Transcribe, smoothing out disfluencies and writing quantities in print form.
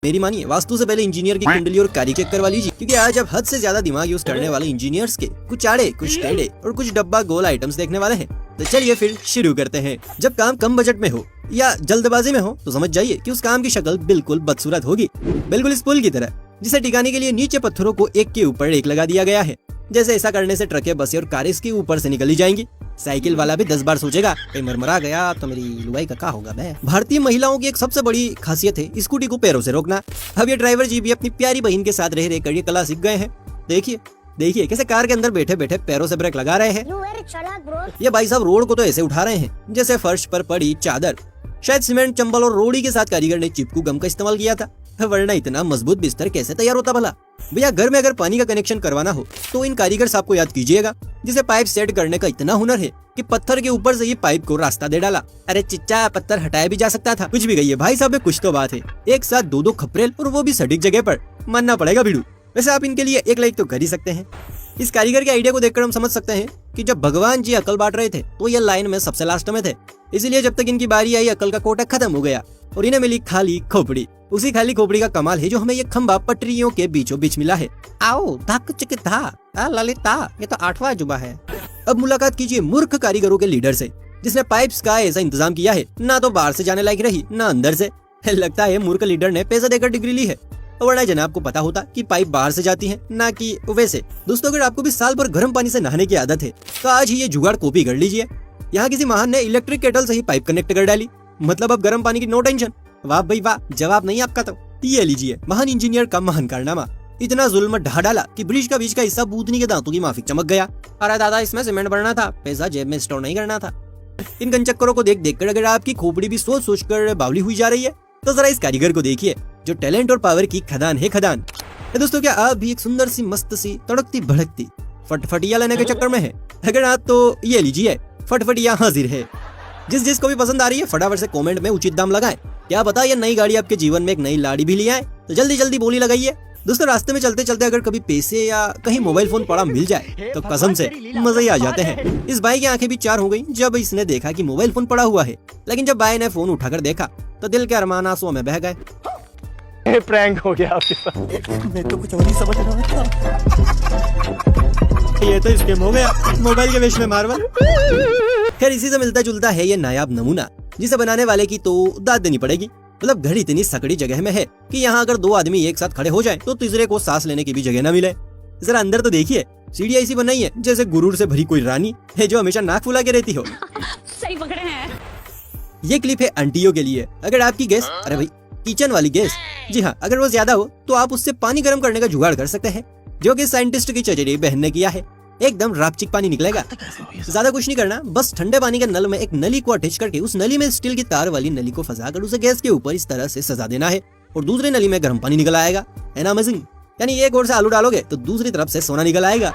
मेरी मानिए, वास्तु से पहले इंजीनियर की कुंडली और कारी चेक करवा लीजिए, क्योंकि आज आप हद से ज्यादा दिमाग यूज करने वाले इंजीनियर्स के कुछ आड़े, कुछ टेढ़े और कुछ डब्बा गोल आइटम्स देखने वाले हैं। तो चलिए फिर शुरू करते हैं। जब काम कम बजट में हो या जल्दबाजी में हो तो समझ जाइए कि उस काम की शक्ल बिल्कुल बदसूरत होगी, बिल्कुल इस पुल की तरह जिसे टिकाने के लिए नीचे पत्थरों को एक के ऊपर एक लगा दिया गया है। जैसे ऐसा करने से ट्रकें, बसें और कारें इसके ऊपर से निकली जाएंगी। साइकिल वाला भी 10 बार सोचेगा कहीं मरमरा गया तो मेरी लुगाई का क्या होगा। भारतीय महिलाओं की एक सबसे बड़ी खासियत है स्कूटी को पैरों से रोकना। अब ये ड्राइवर जी भी अपनी प्यारी बहन के साथ रह रहकर ये कला सीख गए हैं। देखिए कैसे कार के अंदर बैठे बैठे पैरों से ब्रेक लगा रहे हैं। ये भाई साहब रोड को तो ऐसे उठा रहे हैं जैसे फर्श पर पड़ी चादर। शायद सीमेंट, चंबल और रोड़ी के साथ कारीगर ने चिपकू गम का इस्तेमाल किया था, वरना इतना मजबूत बिस्तर कैसे तैयार होता भला। भैया, घर में अगर पानी का कनेक्शन करवाना हो तो इन कारीगर साहब को याद कीजिएगा, जिसे पाइप सेट करने का इतना हुनर है कि पत्थर के ऊपर से ये पाइप को रास्ता दे डाला। अरे चिच्चा, पत्थर हटाया भी जा सकता था। कुछ भी कहिए भाई साहब में कुछ तो बात है। एक साथ दो खपरेल और वो भी सटीक जगह पर, मानना पड़ेगा भिड़ू। वैसे आप इनके लिए एक लाइक तो कर ही सकते हैं। इस कारीगर के आइडिया को देखकर हम समझ सकते हैं कि जब भगवान जी अकल बांट रहे थे तो ये लाइन में सबसे लास्ट में थे, इसलिए जब तक इनकी बारी आई अकल का कोटा खत्म हो गया और इन्हें मिली खाली खोपड़ी। उसी खाली खोपड़ी का कमाल है जो हमें ये खंबा पटरियों के बीचों बीच मिला है। आओ धक चिक धा ललिता, ये तो 8वां अजूबा है। अब मुलाकात कीजिए मूर्ख कारीगरों के लीडर से, जिसने पाइप्स का ऐसा इंतजाम किया है ना तो बाहर से जाने लायक रही ना अंदर से। लगता है मूर्ख लीडर ने पैसा देकर डिग्री ली है, वरना जनाब को पता होता कि पाइप बाहर से जाती है ना कि वैसे। दोस्तों, अगर आपको भी साल भर गर्म पानी से नहाने की आदत है तो आज ही ये जुगाड़ कॉपी कर लीजिए। यहाँ किसी महान ने इलेक्ट्रिक केटल से ही पाइप कनेक्ट कर डाली, मतलब अब गर्म पानी की नो टेंशन। वाह भाई वाह, जवाब नहीं आपका तो ये लीजिए महान इंजीनियर का महान कारनामा। इतना जुल्म ढा डाला कि ब्रिज का बीच का हिस्सा बूदनी के दांतों की माफिक चमक गया। अरे दादा, इसमें सीमेंट भरना था, पैसा जेब में स्टोर नहीं करना था। इन गनचक्करों को देख कर अगर आपकी खोपड़ी भी सोच सोच कर बावली हुई जा रही है तो जरा इस कारीगर को देखिए जो टैलेंट और पावर की खदान है खदान। दोस्तों, क्या आप भी एक सुंदर सी, मस्त सी, तड़कती भड़कती फटफटिया लेने के चक्कर में है? अगर आप तो ये लीजिए, फटफटिया हाजिर है। जिसको भी पसंद आ रही है फटाफट से कमेंट में उचित दाम लगाएं। क्या पता ये नई गाड़ी आपके जीवन में एक नई लाड़ी भी ले आए, तो जल्दी जल्दी बोली लगाइए। दोस्तों, रास्ते में चलते चलते अगर कभी पैसे या कहीं मोबाइल फोन पड़ा मिल जाए तो कसम से मजे ही आ जाते हैं। इस भाई की आंखें भी चार हो गई जब इसने देखा कि मोबाइल फोन पड़ा हुआ है, लेकिन जब भाई ने फोन उठाकर देखा तो दिल के अरमान आंसुओं में बह गए। प्रैंक हो गया आपके साथ। मैं तो कुछ और नहीं समझ रहा था। ये तो स्कैम हो गया, मोबाइल के विष में मार्वल। खैर, इसी से मिलता जुलता है ये नायाब नमूना, जिसे बनाने वाले की तो दाद देनी पड़ेगी। मतलब घर इतनी सकड़ी जगह में है कि यहाँ अगर 2 आदमी एक साथ खड़े हो जाएं तो तीसरे को सांस लेने की भी जगह न मिले। जरा अंदर तो देखिए, सीढ़ी ऐसी बनाई है जैसे गुरूर से भरी कोई रानी है जो हमेशा नाक फुला के रहती हो। सही पकड़े हैं। ये क्लिप है आंटियों के लिए। अगर आपकी गैस, अरे भाई किचन वाली गैस, जी हाँ, अगर वो ज्यादा हो तो आप उससे पानी गर्म करने का जुगाड़ कर सकते हैं, जो कि साइंटिस्ट की चचेरी बहन ने किया है। एकदम रापचिक पानी निकलेगा। ज्यादा कुछ नहीं करना, बस ठंडे पानी के नल में एक नली को अटैच करके उस नली में स्टील की तार वाली नली को फंसा कर उसे गैस के ऊपर इस तरह से सजा देना है और दूसरी नली में गर्म पानी निकल आएगा। है ना अमेजिंग? यानी एक ओर से आलू डालोगे तो दूसरी तरफ से सोना निकल आएगा।